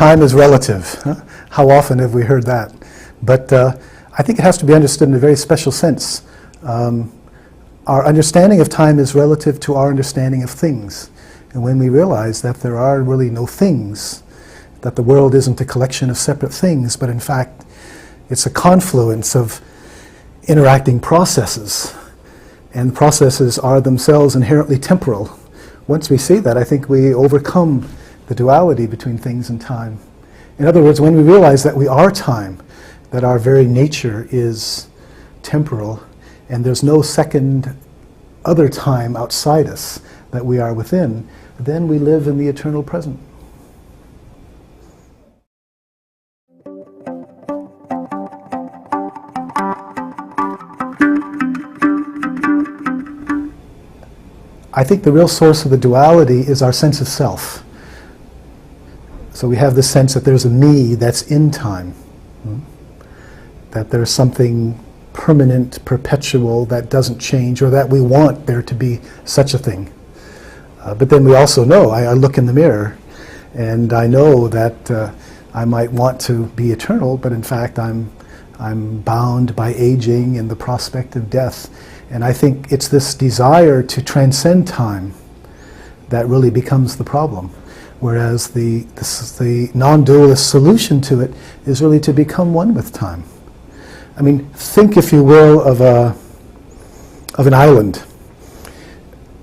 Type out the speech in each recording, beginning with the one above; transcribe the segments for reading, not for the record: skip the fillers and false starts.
time is relative. Huh? How often have we heard that? But I think it has to be understood in a very special sense. Our understanding of time is relative to our understanding of things. And when we realize that there are really no things, that the world isn't a collection of separate things, but in fact it's a confluence of interacting processes, and processes are themselves inherently temporal. Once we see that, I think we overcome the duality between things and time. In other words, when we realize that we are time, that our very nature is temporal, and there's no second other time outside us that we are within, then we live in the eternal present. I think the real source of the duality is our sense of self. So we have the sense that there's a me that's in time, that there's something permanent, perpetual, that doesn't change, or that we want there to be such a thing. But then we also know, I look in the mirror, and I know that I might want to be eternal, but in fact I'm bound by aging and the prospect of death. And I think it's this desire to transcend time that really becomes the problem. Whereas the non-dualist solution to it is really to become one with time. I mean, think, if you will, of an island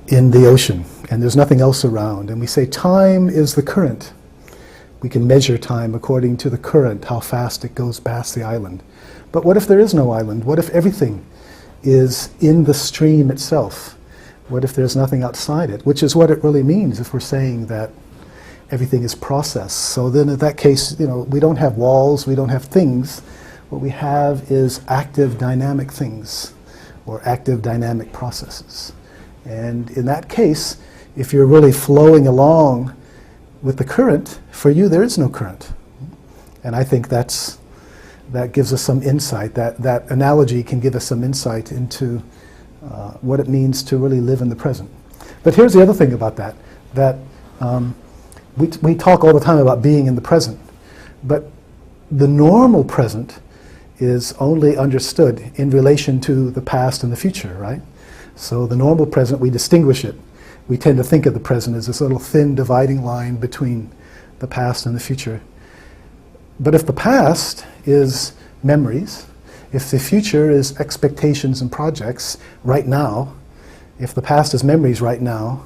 in the ocean, and there's nothing else around. And we say time is the current. We can measure time according to the current, how fast it goes past the island. But what if there is no island? What if everything is in the stream itself? What if there's nothing outside it? Which is what it really means if we're saying that everything is process. So then in that case, we don't have walls, we don't have things. What we have is active dynamic things, or active dynamic processes. And in that case, if you're really flowing along with the current, for you there is no current. And I think that gives us some insight. That analogy can give us some insight into what it means to really live in the present. But here's the other thing about that we talk all the time about being in the present, but the normal present is only understood in relation to the past and the future, right? So the normal present, we distinguish it. We tend to think of the present as this little thin dividing line between the past and the future. But if the past is memories, if the future is expectations and projects right now, if the past is memories right now,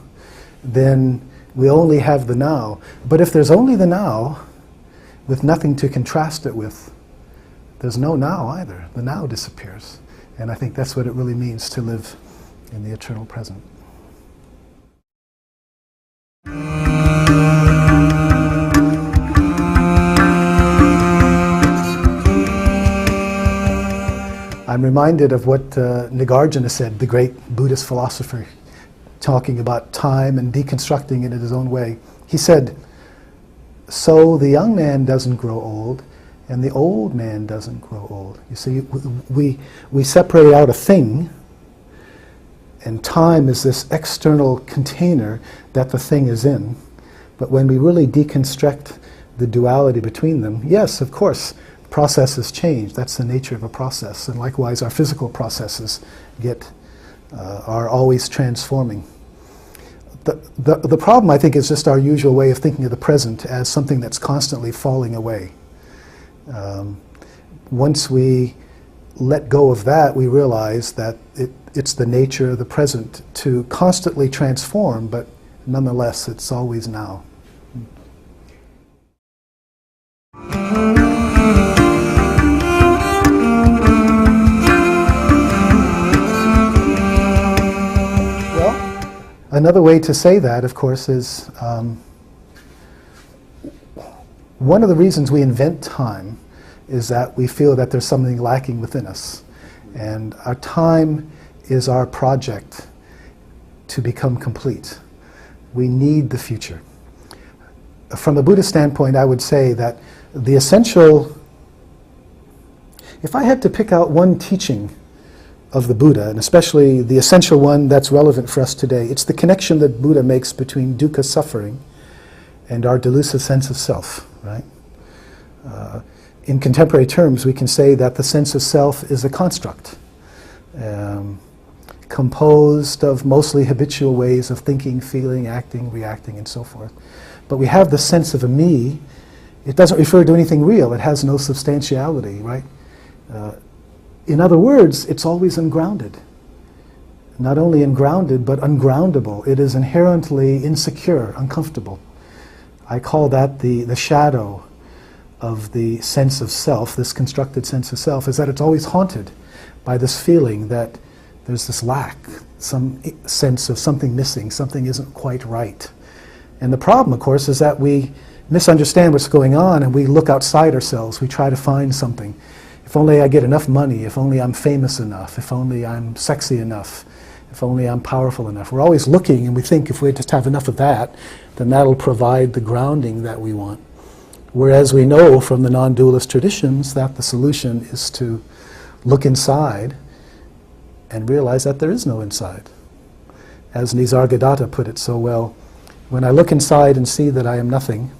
then we only have the now. But if there's only the now, with nothing to contrast it with, there's no now either. The now disappears. And I think that's what it really means to live in the eternal present. I'm reminded of what Nagarjuna said, the great Buddhist philosopher, talking about time and deconstructing it in his own way. He said, so the young man doesn't grow old, and the old man doesn't grow old. You see, we separate out a thing, and time is this external container that the thing is in. But when we really deconstruct the duality between them, yes, of course, processes change. That's the nature of a process. And likewise, our physical processes are always transforming. The problem, I think, is just our usual way of thinking of the present as something that's constantly falling away. Once we let go of that, we realize that it's the nature of the present to constantly transform, but nonetheless, it's always now. Another way to say that, of course, is one of the reasons we invent time is that we feel that there's something lacking within us. And our time is our project to become complete. We need the future. From a Buddhist standpoint, I would say that the essential, if I had to pick out one teaching of the Buddha, and especially the essential one that's relevant for us today, it's the connection that Buddha makes between dukkha, suffering, and our delusive sense of self, right? In contemporary terms, we can say that the sense of self is a construct, composed of mostly habitual ways of thinking, feeling, acting, reacting, and so forth. But we have the sense of a me. It doesn't refer to anything real. It has no substantiality, right? In other words, it's always ungrounded. Not only ungrounded, but ungroundable. It is inherently insecure, uncomfortable. I call that the shadow of the sense of self, this constructed sense of self, is that it's always haunted by this feeling that there's this lack, some sense of something missing, something isn't quite right. And the problem, of course, is that we misunderstand what's going on and we look outside ourselves. We try to find something. If only I get enough money, if only I'm famous enough, if only I'm sexy enough, if only I'm powerful enough. We're always looking and we think if we just have enough of that, then that'll provide the grounding that we want. Whereas we know from the non-dualist traditions that the solution is to look inside and realize that there is no inside. As Nisargadatta put it so well, when I look inside and see that I am nothing,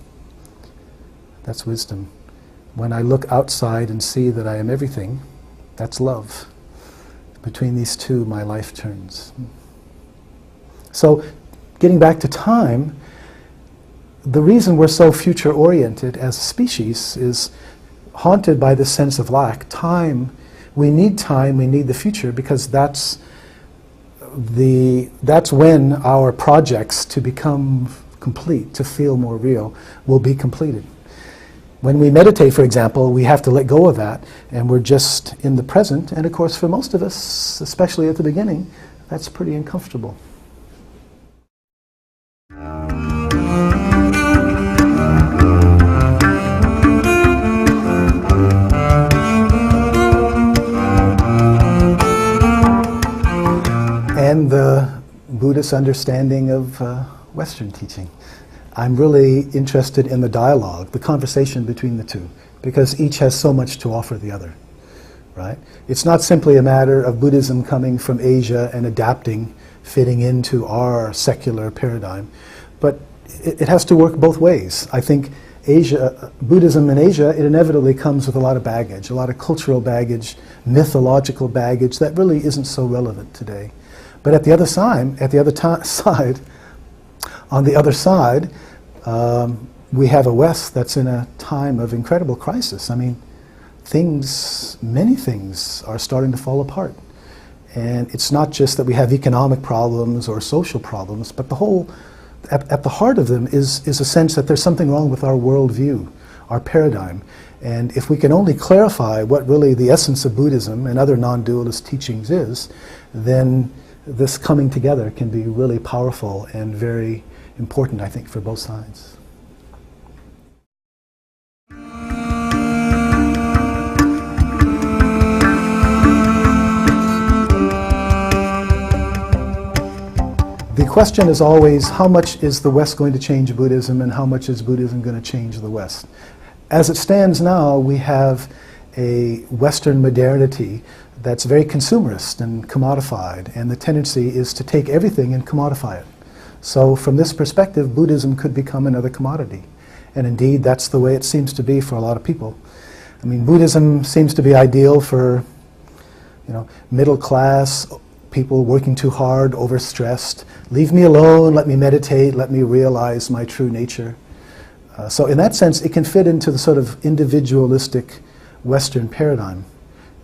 that's wisdom. When I look outside and see that I am everything, that's love. Between these two, my life turns. So, getting back to time, the reason we're so future-oriented as a species is haunted by this sense of lack. Time, we need the future, because that's when our projects to become complete, to feel more real, will be completed. When we meditate, for example, we have to let go of that, and we're just in the present, and of course for most of us, especially at the beginning, that's pretty uncomfortable. And the Buddhist understanding of Western teaching. I'm really interested in the dialogue, the conversation between the two, because each has so much to offer the other, right? It's not simply a matter of Buddhism coming from Asia and adapting, fitting into our secular paradigm, but it has to work both ways. I think Buddhism in Asia, it inevitably comes with a lot of baggage, a lot of cultural baggage, mythological baggage that really isn't so relevant today. But on the other side, we have a West that's in a time of incredible crisis. I mean, many things are starting to fall apart. And it's not just that we have economic problems or social problems, but at the heart of them is a sense that there's something wrong with our worldview, our paradigm. And if we can only clarify what really the essence of Buddhism and other non-dualist teachings is, then this coming together can be really powerful and very important, I think, for both sides. The question is always, how much is the West going to change Buddhism and how much is Buddhism going to change the West? As it stands now, we have a Western modernity that's very consumerist and commodified, and the tendency is to take everything and commodify it. So from this perspective, Buddhism could become another commodity. And indeed, that's the way it seems to be for a lot of people. I mean, Buddhism seems to be ideal for, middle class people working too hard, overstressed. Leave me alone, let me meditate, let me realize my true nature. So in that sense, it can fit into the sort of individualistic Western paradigm.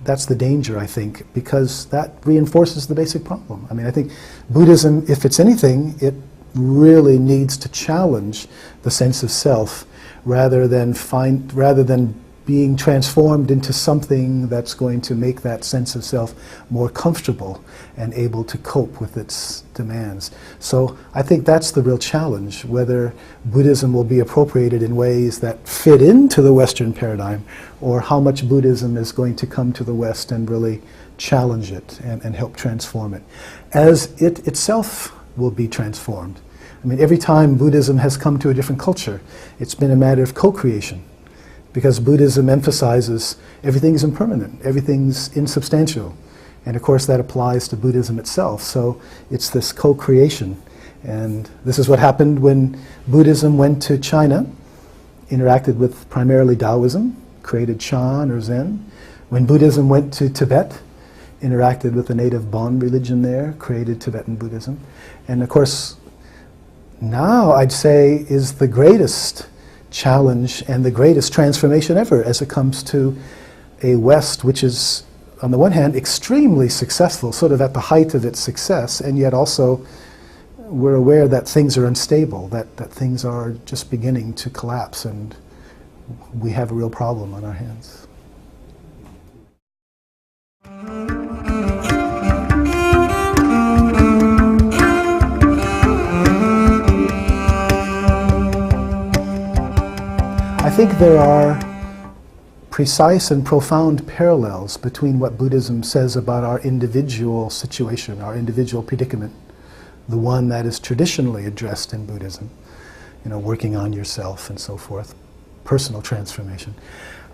That's the danger, I think, because that reinforces the basic problem. I mean, I think Buddhism, if it's anything, it really needs to challenge the sense of self rather than being transformed into something that's going to make that sense of self more comfortable and able to cope with its demands. So I think that's the real challenge, whether Buddhism will be appropriated in ways that fit into the Western paradigm, or how much Buddhism is going to come to the West and really challenge it and help transform it, as it itself will be transformed. I mean, every time Buddhism has come to a different culture, it's been a matter of co-creation. Because Buddhism emphasizes everything's impermanent, everything's insubstantial. And of course that applies to Buddhism itself. So it's this co-creation. And this is what happened when Buddhism went to China interacted with primarily Taoism, created Chan or Zen. When Buddhism went to Tibet, interacted with the native Bon religion there, created Tibetan Buddhism. And of course, now I'd say is the greatest challenge and the greatest transformation ever as it comes to a West which is, on the one hand, extremely successful, sort of at the height of its success, and yet also we're aware that things are unstable, that things are just beginning to collapse, and we have a real problem on our hands. I think there are precise and profound parallels between what Buddhism says about our individual situation, our individual predicament, the one that is traditionally addressed in Buddhism, working on yourself and so forth, personal transformation.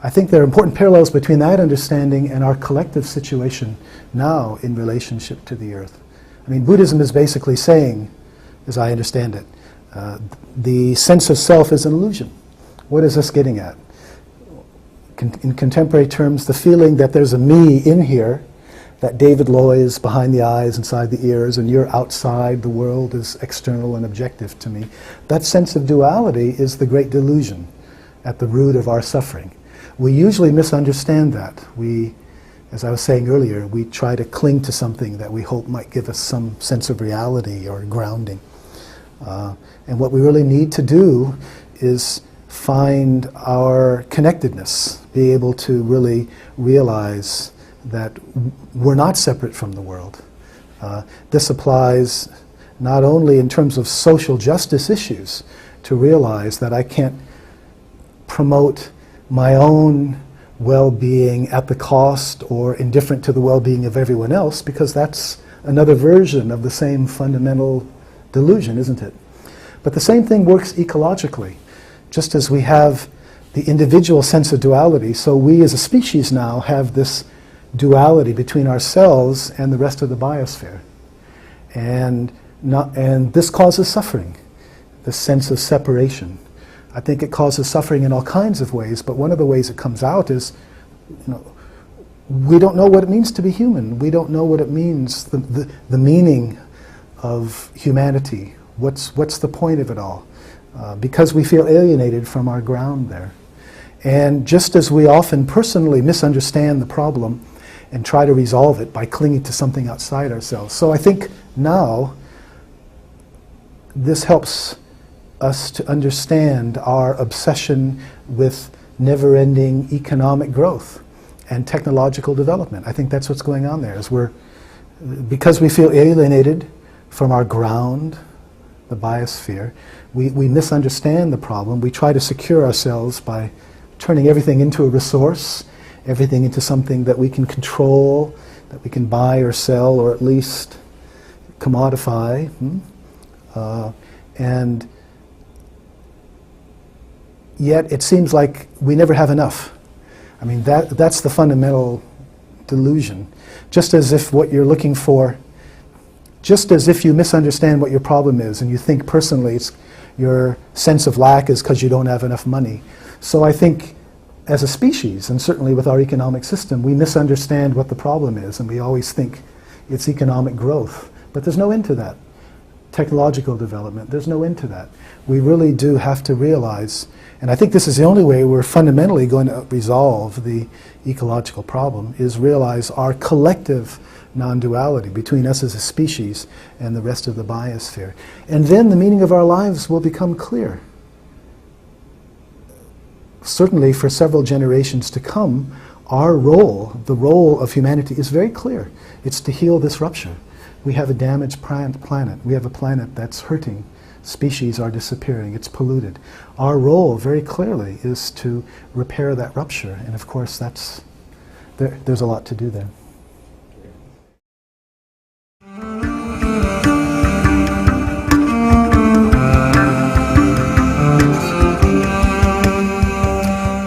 I think there are important parallels between that understanding and our collective situation now in relationship to the earth. I mean, Buddhism is basically saying, as I understand it, the sense of self is an illusion. What is this getting at? In contemporary terms, the feeling that there's a me in here, that David Loy is behind the eyes, inside the ears, and you're outside, the world is external and objective to me. That sense of duality is the great delusion at the root of our suffering. We usually misunderstand that. We, as I was saying earlier, we try to cling to something that we hope might give us some sense of reality or grounding. And what we really need to do is find our connectedness, be able to really realize that we're not separate from the world. This applies not only in terms of social justice issues, to realize that I can't promote my own well-being at the cost or indifferent to the well-being of everyone else, because that's another version of the same fundamental delusion, isn't it? But the same thing works ecologically. Just as we have the individual sense of duality, so we as a species now have this duality between ourselves and the rest of the biosphere. And this causes suffering, the sense of separation. I think it causes suffering in all kinds of ways, but one of the ways it comes out is, we don't know what it means to be human. We don't know what it means, the meaning of humanity. What's the point of it all? Because we feel alienated from our ground there. And just as we often personally misunderstand the problem and try to resolve it by clinging to something outside ourselves. So I think now this helps us to understand our obsession with never-ending economic growth and technological development. I think that's what's going on there, is because we feel alienated from our ground, the biosphere, we misunderstand the problem. We try to secure ourselves by turning everything into a resource, everything into something that we can control, that we can buy or sell, or at least commodify. And yet it seems like we never have enough. I mean, that's the fundamental delusion. Just as if what you're looking for, just as if you misunderstand what your problem is and you think personally your sense of lack is because you don't have enough money. So I think as a species, and certainly with our economic system, we misunderstand what the problem is, and we always think it's economic growth. But there's no end to that. Technological development, there's no end to that. We really do have to realize, and I think this is the only way we're fundamentally going to resolve the ecological problem, is realize our collective non-duality between us as a species and the rest of the biosphere. And then the meaning of our lives will become clear. Certainly for several generations to come, our role, the role of humanity, is very clear. It's to heal this rupture. We have a damaged planet. We have a planet that's hurting. Species are disappearing. It's polluted. Our role, very clearly, is to repair that rupture. And of course, there's a lot to do there.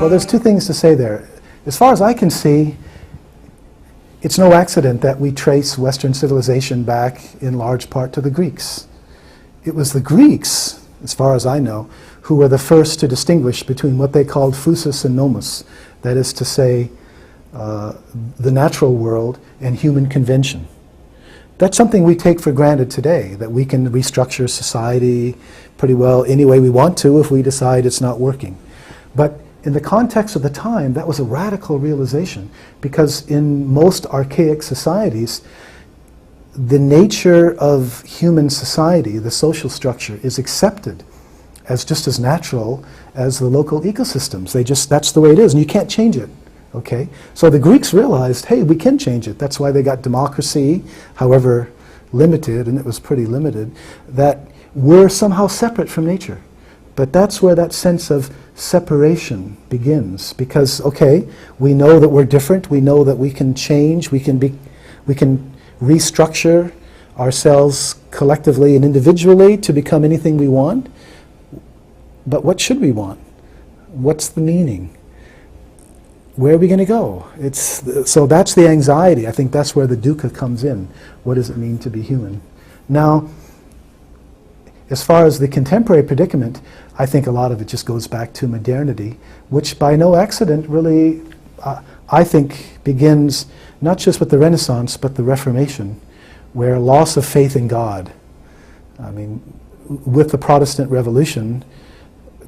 Well, there's two things to say there. As far as I can see, it's no accident that we trace Western civilization back in large part to the Greeks. It was the Greeks, as far as I know, who were the first to distinguish between what they called phusis and nomos, that is to say, the natural world and human convention. That's something we take for granted today, that we can restructure society pretty well any way we want to if we decide it's not working. But in the context of the time, that was a radical realization, because in most archaic societies, the nature of human society, the social structure, is accepted as just as natural as the local ecosystems. That's the way it is, and you can't change it. Okay? So the Greeks realized, hey, we can change it. That's why they got democracy, however limited, and it was pretty limited, that we're somehow separate from nature. But that's where that sense of separation begins, because, okay, we know that we're different, we know that we can change, we can restructure ourselves collectively and individually to become anything we want. But what should we want? What's the meaning? Where are we going to go? So that's the anxiety. I think that's where the dukkha comes in. What does it mean to be human? Now, as far as the contemporary predicament, I think a lot of it just goes back to modernity, which by no accident really, I think, begins not just with the Renaissance, but the Reformation, where loss of faith in God. I mean, with the Protestant Revolution,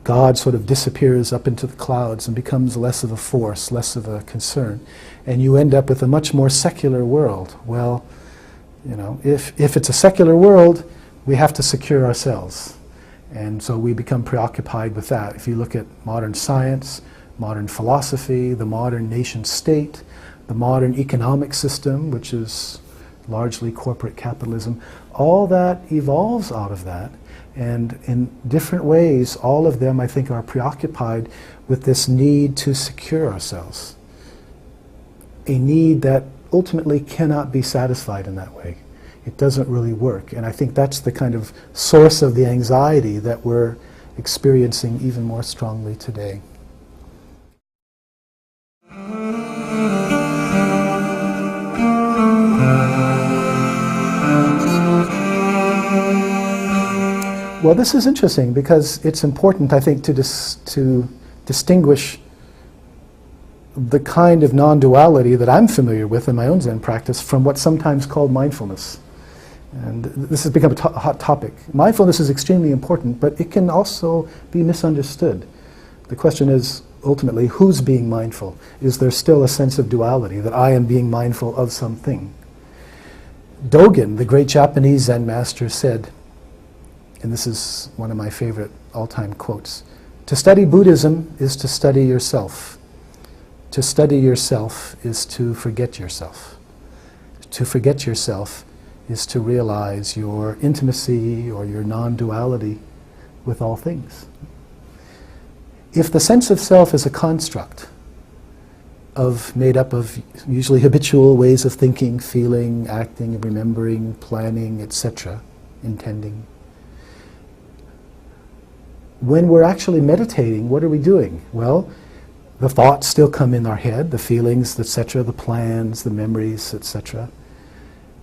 God sort of disappears up into the clouds and becomes less of a force, less of a concern. And you end up with a much more secular world. Well, you know, if it's a secular world, we have to secure ourselves. And so we become preoccupied with that. If you look at modern science, modern philosophy, the modern nation state, the modern economic system, which is largely corporate capitalism, all that evolves out of that. And in different ways, all of them, I think, are preoccupied with this need to secure ourselves. A need that ultimately cannot be satisfied in that way. It doesn't really work. And I think that's the kind of source of the anxiety that we're experiencing even more strongly today. Well, this is interesting because it's important, I think, to distinguish the kind of non-duality that I'm familiar with in my own Zen practice from what's sometimes called mindfulness. And this has become a hot topic. Mindfulness is extremely important, but it can also be misunderstood. The question is, ultimately, who's being mindful? Is there still a sense of duality, that I am being mindful of something? Dogen, the great Japanese Zen master, said, and this is one of my favorite all-time quotes, "To study Buddhism is to study yourself. To study yourself is to forget yourself. To forget yourself is to realize your intimacy or your non-duality with all things." If the sense of self is a construct made up of usually habitual ways of thinking, feeling, acting, remembering, planning, etc., intending, when we're actually meditating, what are we doing? Well, the thoughts still come in our head, the feelings, etc., the plans, the memories, etc.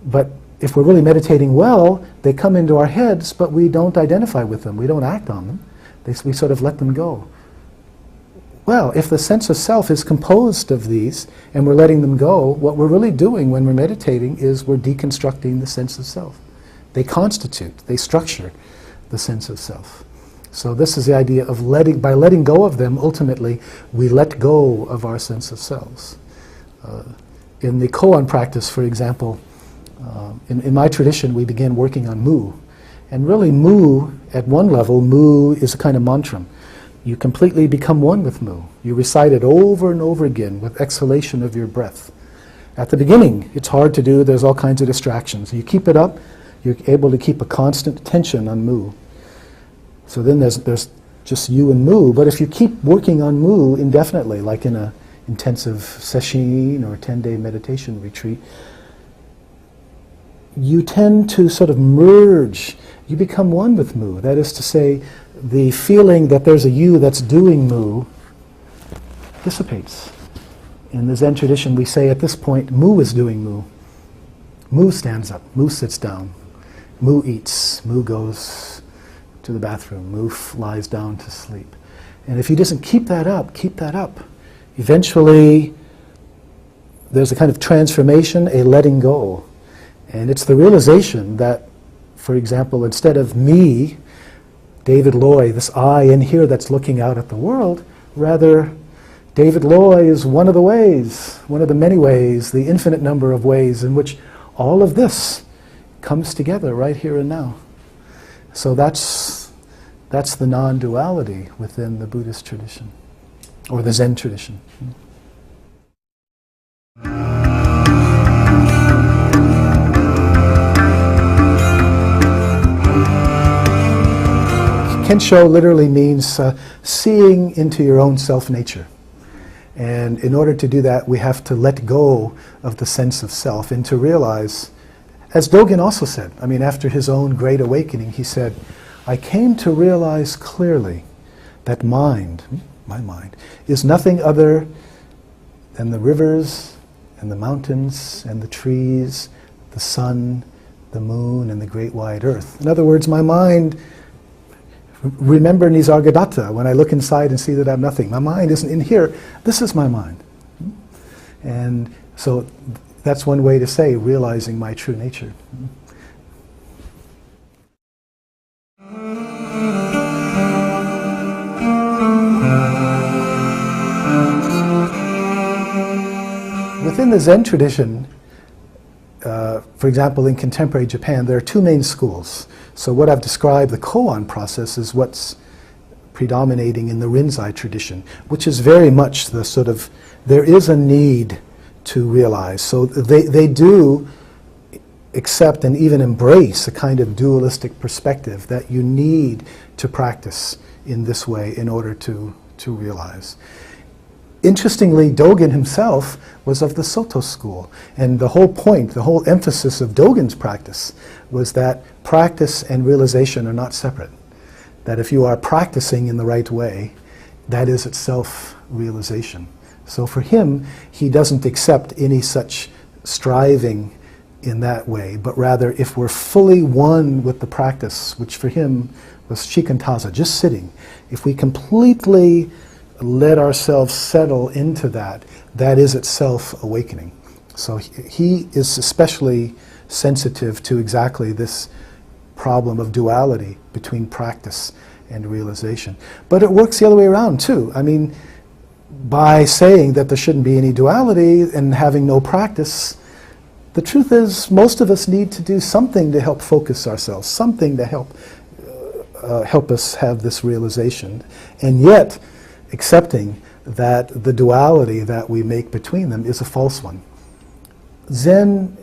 But if we're really meditating well, they come into our heads, but we don't identify with them, we don't act on them. We sort of let them go. Well, if the sense of self is composed of these, and we're letting them go, what we're really doing when we're meditating is we're deconstructing the sense of self. They constitute, they structure the sense of self. So this is the idea of by letting go of them, ultimately, we let go of our sense of selves. In the koan practice, for example, in my tradition, we began working on mu. And really, mu, at one level, mu is a kind of mantra. You completely become one with mu. You recite it over and over again with exhalation of your breath. At the beginning, it's hard to do. There's all kinds of distractions. You keep it up, you're able to keep a constant attention on mu. So then there's just you and mu, but if you keep working on mu indefinitely, like in an intensive sesshin or a 10-day meditation retreat, you tend to sort of merge, you become one with mu. That is to say, the feeling that there's a you that's doing mu dissipates. In the Zen tradition, we say at this point, mu is doing mu. Mu stands up, mu sits down, mu eats, mu goes to the bathroom, move, lies down to sleep. And if he doesn't keep that up, eventually there's a kind of transformation, a letting go. And it's the realization that, for example, instead of me, David Loy, this I in here that's looking out at the world, rather David Loy is one of the ways, one of the many ways, the infinite number of ways in which all of this comes together right here and now. So that's the non-duality within the Buddhist tradition, or the Zen tradition. Kensho literally means seeing into your own self-nature. And in order to do that, we have to let go of the sense of self and to realize, as Dogen also said, I mean, after his own great awakening, he said, I came to realize clearly that mind, my mind, is nothing other than the rivers and the mountains and the trees, the sun, the moon, and the great wide earth. In other words, my mind, remember Nisargadatta, when I look inside and see that I'm nothing. My mind isn't in here. This is my mind. And so that's one way to say realizing my true nature. Within the Zen tradition, for example, in contemporary Japan, there are two main schools. So what I've described, the koan process, is what's predominating in the Rinzai tradition, which is very much the sort of, there is a need to realize. So they do accept and even embrace a kind of dualistic perspective that you need to practice in this way in order to realize. Interestingly, Dogen himself was of the Soto school, and the whole point, the whole emphasis of Dogen's practice was that practice and realization are not separate. That if you are practicing in the right way, that is itself realization. So for him, he doesn't accept any such striving in that way, but rather if we're fully one with the practice, which for him was shikantaza, just sitting, if we completely let ourselves settle into that, that is itself awakening. So he is especially sensitive to exactly this problem of duality between practice and realization. But it works the other way around too. I mean, by saying that there shouldn't be any duality and having no practice, the truth is most of us need to do something to help focus ourselves, something to help us have this realization. And yet, accepting that the duality that we make between them is a false one. Zen,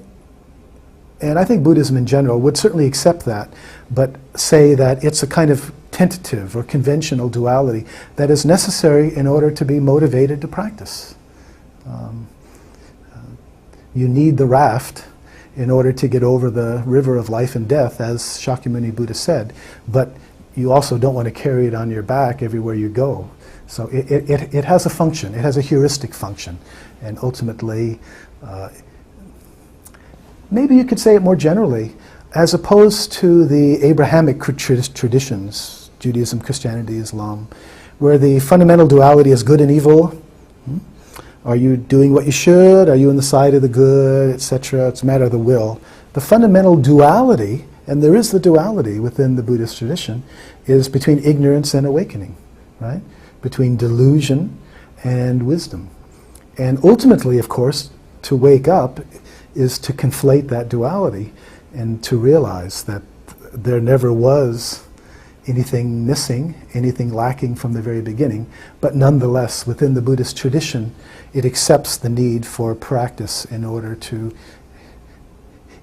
and I think Buddhism in general, would certainly accept that, but say that it's a kind of tentative or conventional duality that is necessary in order to be motivated to practice. You need the raft in order to get over the river of life and death, as Shakyamuni Buddha said, but you also don't want to carry it on your back everywhere you go. So it has a function, it has a heuristic function, and ultimately, maybe you could say it more generally, as opposed to the Abrahamic traditions, Judaism, Christianity, Islam, where the fundamental duality is good and evil. Are you doing what you should? Are you on the side of the good, etc.? It's a matter of the will. The fundamental duality, and there is the duality within the Buddhist tradition, is between ignorance and awakening, right? Between delusion and wisdom. And ultimately, of course, to wake up is to conflate that duality and to realize that there never was anything missing, anything lacking from the very beginning, but nonetheless, within the Buddhist tradition, it accepts the need for practice in order to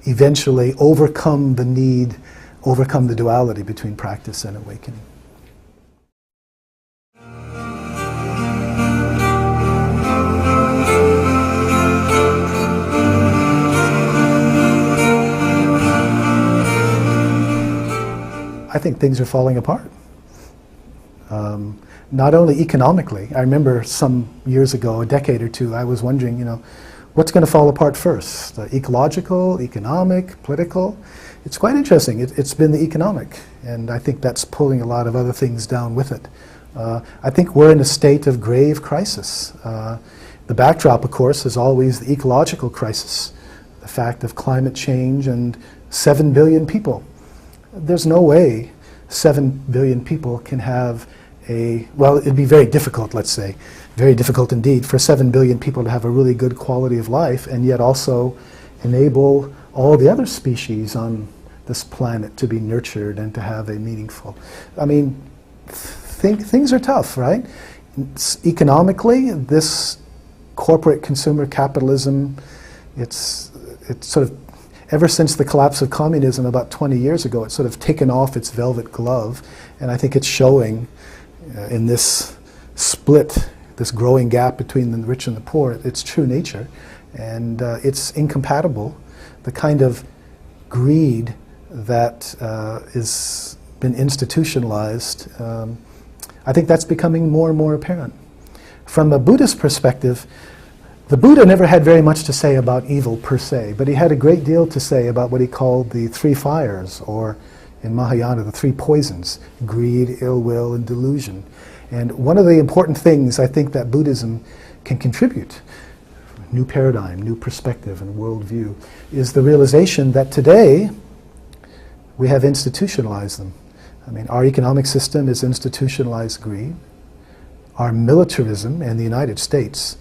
eventually overcome the duality between practice and awakening. I think things are falling apart. Not only economically. I remember some years ago, a decade or two, I was wondering, what's going to fall apart first? Ecological, economic, political? It's quite interesting. It's been the economic, and I think that's pulling a lot of other things down with it. I think we're in a state of grave crisis. The backdrop, of course, is always the ecological crisis, the fact of climate change and 7 billion people. There's no way 7 billion people can have well, it'd be very difficult, let's say, very difficult indeed, for 7 billion people to have a really good quality of life and yet also enable all the other species on this planet to be nurtured and to have a meaningful. I mean, things are tough, right? Economically, this corporate consumer capitalism, it's sort of, ever since the collapse of communism about 20 years ago, it's sort of taken off its velvet glove, and I think it's showing in this split, this growing gap between the rich and the poor, its true nature, and it's incompatible. The kind of greed that is been institutionalized, I think that's becoming more and more apparent. From a Buddhist perspective, the Buddha never had very much to say about evil per se, but he had a great deal to say about what he called the three fires, or in Mahayana, the three poisons: greed, ill will, and delusion. And one of the important things I think that Buddhism can contribute, new paradigm, new perspective, and worldview, is the realization that today we have institutionalized them. I mean, our economic system is institutionalized greed. Our militarism in the United States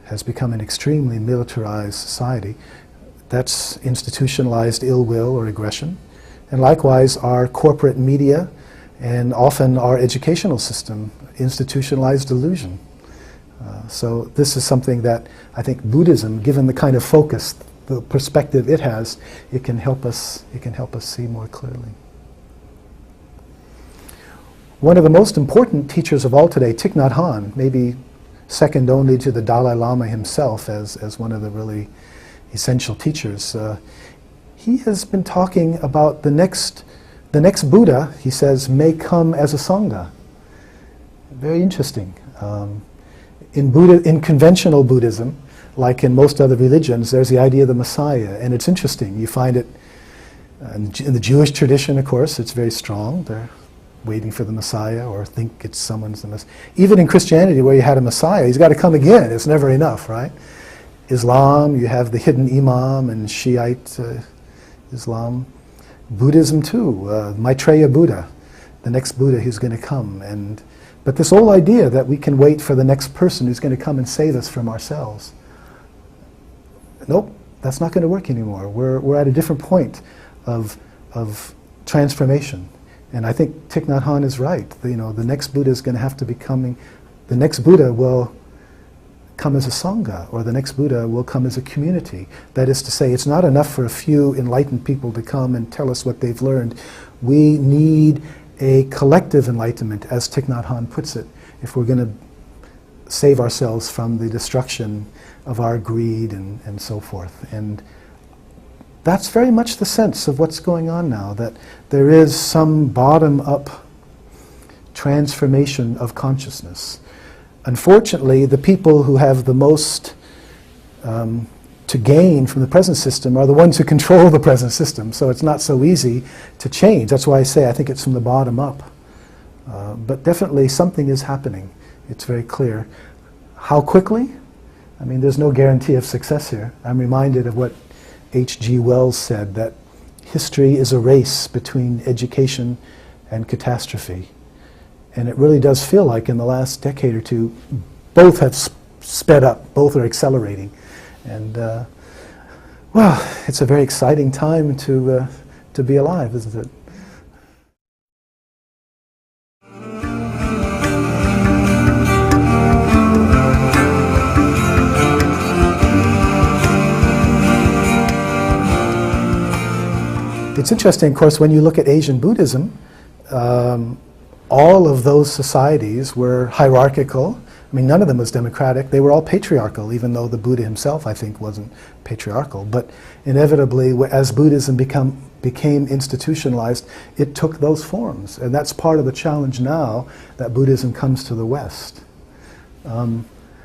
has become an extremely militarized society. That's institutionalized ill will or aggression. And likewise, our corporate media and often our educational system, institutionalized delusion. So this is something that I think Buddhism, given the kind of focus, the perspective it has, it can help us see more clearly. One of the most important teachers of all today, Thich Nhat Hanh, maybe second only to the Dalai Lama himself as one of the really essential teachers, he has been talking about the next Buddha, he says, may come as a Sangha. Very interesting. In conventional Buddhism, like in most other religions, there's the idea of the Messiah, and it's interesting. You find it in the Jewish tradition, of course, it's very strong. They're waiting for the Messiah or think it's someone's the Messiah. Even in Christianity, where you had a Messiah, he's got to come again. It's never enough, right? Islam, you have the hidden Imam and Shiite Islam. Buddhism too, Maitreya Buddha, the next Buddha who's going to come. But this whole idea that we can wait for the next person who's going to come and save us from ourselves. Nope, that's not going to work anymore. We're at a different point of transformation. And I think Thich Nhat Hanh is right. The next Buddha is going to have to be coming. The next Buddha will come as a Sangha, or the next Buddha will come as a community. That is to say, it's not enough for a few enlightened people to come and tell us what they've learned. We need a collective enlightenment, as Thich Nhat Hanh puts it, if we're going to save ourselves from the destruction of our greed and so forth. And that's very much the sense of what's going on now, that there is some bottom-up transformation of consciousness. Unfortunately, the people who have the most to gain from the present system are the ones who control the present system, so it's not so easy to change. That's why I say I think it's from the bottom up. But definitely something is happening. It's very clear. How quickly? I mean, there's no guarantee of success here. I'm reminded of what H.G. Wells said, that history is a race between education and catastrophe. And it really does feel like in the last decade or two, both have sped up, both are accelerating. And well, it's a very exciting time to be alive, isn't it? It's interesting, of course, when you look at Asian Buddhism, all of those societies were hierarchical. I mean, none of them was democratic. They were all patriarchal, even though the Buddha himself, I think, wasn't patriarchal. But inevitably, as Buddhism became institutionalized, it took those forms. And that's part of the challenge now that Buddhism comes to the West.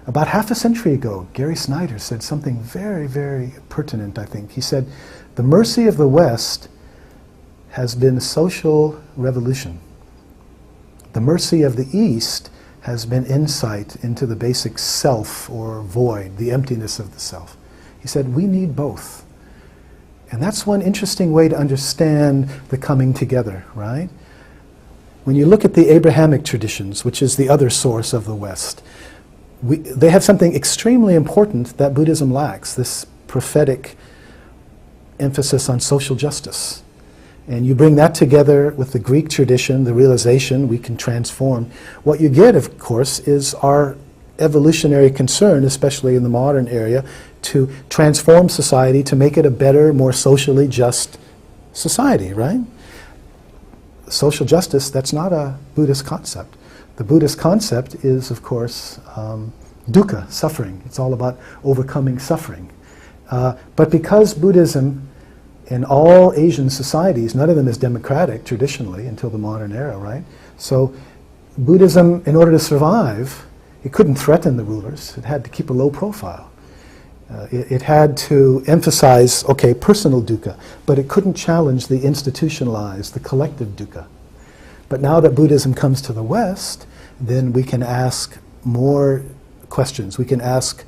About half a century ago, Gary Snyder said something very, very pertinent, I think. He said, the mercy of the West has been social revolution. The mercy of the East has been insight into the basic self or void, the emptiness of the self. He said, we need both. And that's one interesting way to understand the coming together, right? When you look at the Abrahamic traditions, which is the other source of the West, they have something extremely important that Buddhism lacks, this prophetic emphasis on social justice. And you bring that together with the Greek tradition, the realization we can transform. What you get, of course, is our evolutionary concern, especially in the modern area, to transform society, to make it a better, more socially just society, right? Social justice, that's not a Buddhist concept. The Buddhist concept is, of course, dukkha, suffering. It's all about overcoming suffering. But because Buddhism, in all Asian societies, none of them is democratic traditionally until the modern era, right? So Buddhism, in order to survive, it couldn't threaten the rulers. It had to keep a low profile. It had to emphasize, okay, personal dukkha, but it couldn't challenge the institutionalized, the collective dukkha. But now that Buddhism comes to the West, then we can ask more questions. We can ask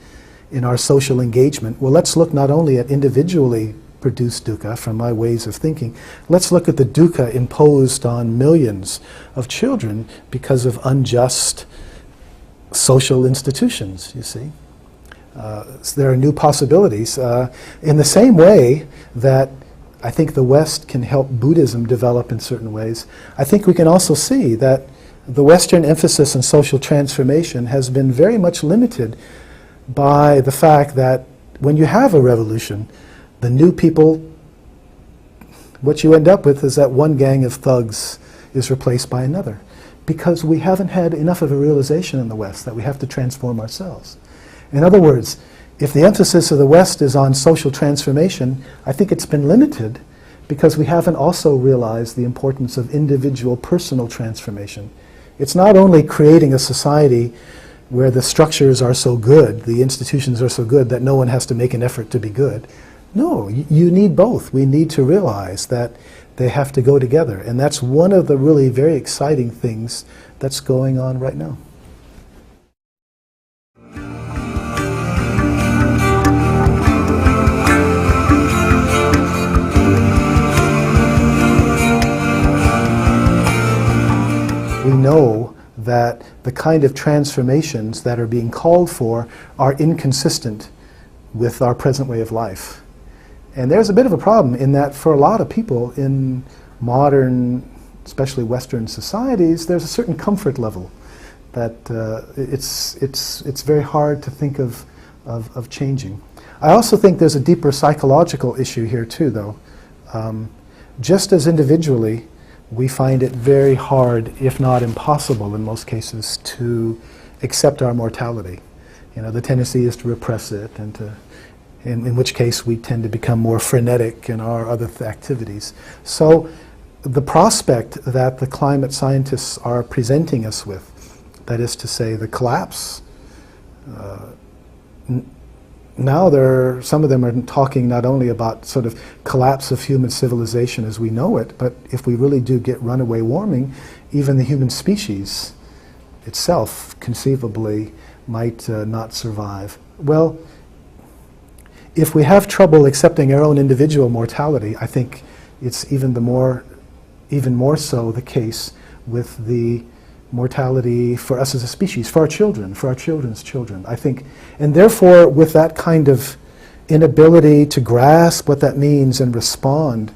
in our social engagement, well, let's look not only at individually produced dukkha from my ways of thinking, let's look at the dukkha imposed on millions of children because of unjust social institutions, you see. So there are new possibilities. In the same way that I think the West can help Buddhism develop in certain ways, I think we can also see that the Western emphasis on social transformation has been very much limited by the fact that when you have a revolution, the new people, what you end up with is that one gang of thugs is replaced by another, because we haven't had enough of a realization in the West that we have to transform ourselves. In other words, if the emphasis of the West is on social transformation, I think it's been limited because we haven't also realized the importance of individual personal transformation. It's not only creating a society where the structures are so good, the institutions are so good that no one has to make an effort to be good. No, you need both. We need to realize that they have to go together. And that's one of the really very exciting things that's going on right now. We know that the kind of transformations that are being called for are inconsistent with our present way of life. And there's a bit of a problem in that for a lot of people in modern, especially Western societies, there's a certain comfort level that it's very hard to think of changing. I also think there's a deeper psychological issue here too, though. Just as individually, we find it very hard, if not impossible in most cases, to accept our mortality. You know, the tendency is to repress it, and to, in which case we tend to become more frenetic in our other activities. So the prospect that the climate scientists are presenting us with, that is to say the collapse, now some of them are talking not only about sort of collapse of human civilization as we know it, but if we really do get runaway warming, even the human species itself conceivably might not survive. Well, if we have trouble accepting our own individual mortality, I think it's even more so the case with the mortality for us as a species, for our children, for our children's children, I think. And therefore, with that kind of inability to grasp what that means and respond,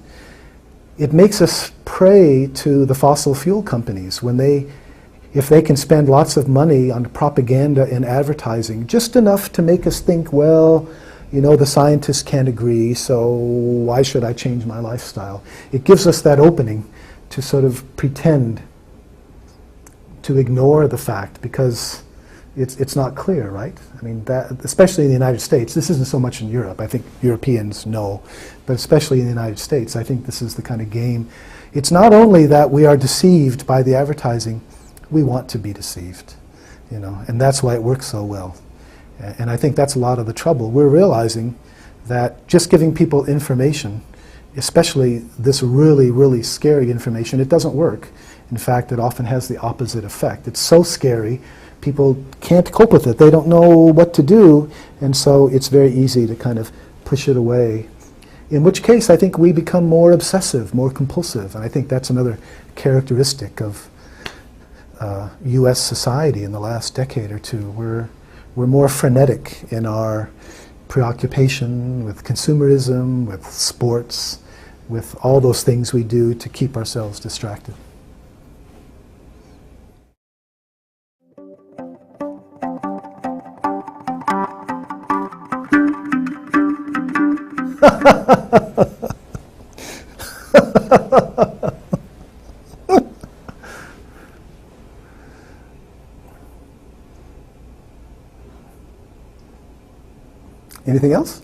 it makes us prey to the fossil fuel companies when if they can spend lots of money on propaganda and advertising, just enough to make us think, well, you know, the scientists can't agree, so why should I change my lifestyle? It gives us that opening to sort of pretend to ignore the fact because it's not clear, right? I mean, that, especially in the United States, this isn't so much in Europe. I think Europeans know, but especially in the United States, I think this is the kind of game. It's not only that we are deceived by the advertising, we want to be deceived, you know, and that's why it works so well. And I think that's a lot of the trouble. We're realizing that just giving people information, especially this really, really scary information, it doesn't work. In fact, it often has the opposite effect. It's so scary, people can't cope with it. They don't know what to do, and so it's very easy to kind of push it away. In which case, I think we become more obsessive, more compulsive, and I think that's another characteristic of U.S. society in the last decade or two. We're more frenetic in our preoccupation with consumerism, with sports, with all those things we do to keep ourselves distracted. Anything else?